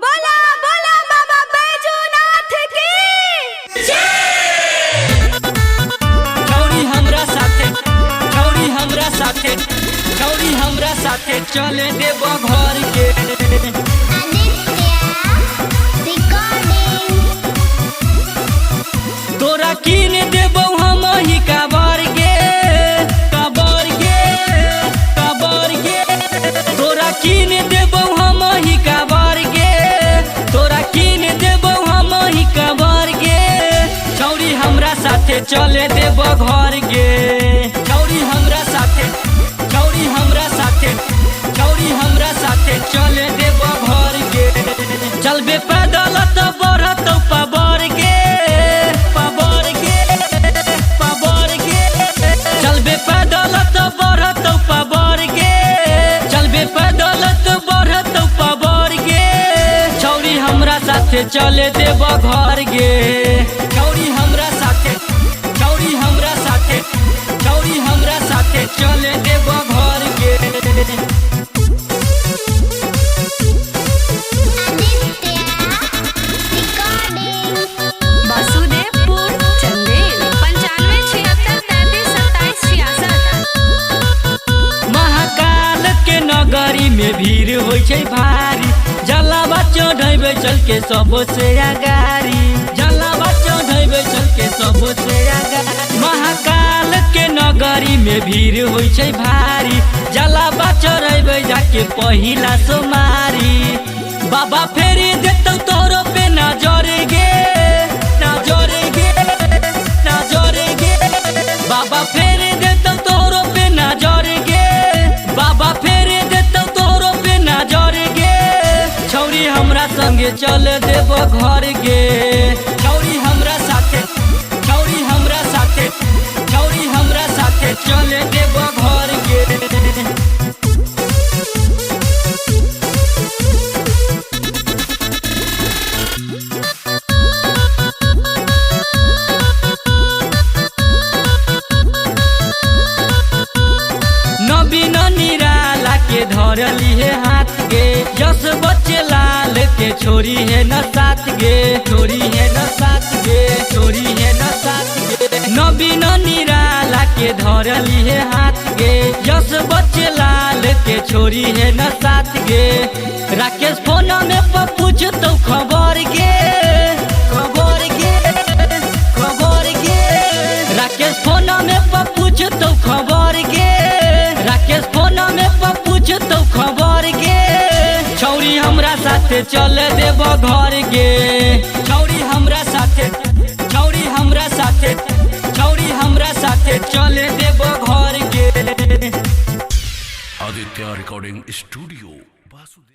बोला बोला बाबा बैजूनाथ की छौरी हमरा साथे छौरी हमरा साथे छौरी हमरा साथे चले देव घर के तोरा कीन देबो हम ही काबर गे काबर गे काबर गे तोरा कीन देबो हम ही काबर गे तोरा कीन देबो हम ही काबर गे छौरी हमरा साथे चले देबो घर गे छौरी हमरा साथे छौरी हमरा साथे छौरी हमरा साथे चले देबो घर गे चलबे पैदल त बढ़त पावर गे पावर गे पावर गे चलबे पैदल त बढ़त पावर गे चलबे पैदल त बढ़त पावर गे छौरी हमरा साथे चले देब घर गे छौरी हमरा साथे छौरी हमरा साथे छौरी हमरा साथे चले देब घर गे वासुदेवपुर चंदेल 9576332766। महाकाल के नगरी में भीड़ होइ छै भारी जलावा चढ़ैबे चल के सबसे अगारी जलावा चढ़ैबे चल के सबसे अगारी महाकाल के नगरी में भीड़ होइ छै भारी जलावा चढ़ैबे जाके पहिला सोमारी बाबा फेरी देतौ तोरो पे नजर गे नजर गे नजर गे बाबा फेरी देतौ तोरो पे नजर गे बाबा फेरी देतौ तोरो पे नजर गे छौरी हमरा संगे चल देब घर गे छौरी हमरा साथे छौरी हमरा साथे छौरी हमरा साथे चल देब घर गे नबीन निराला के धरली है हाथ गे जस बच्चे लाल के छोरी है न साथ गे छोरी है न साथ गे छोरी है न साथ गे नबीन निराला के धरली है हाथ गे जस बच्चे लाल के छोरी है न साथ गे राकेश फोन में पूछतो खबर गे खबर गे खबर गे राकेश फोन में पूछतो खबर गे राकेश फोन में पूछतो खबर गे छौरी हमरा साथे चल देब घर गे छौरी हमरा साथे छौरी हमरा साथे छौरी हमरा साथे चल देब घर गे आदित्य रिकॉर्डिंग स्टूडियो वासुदेव।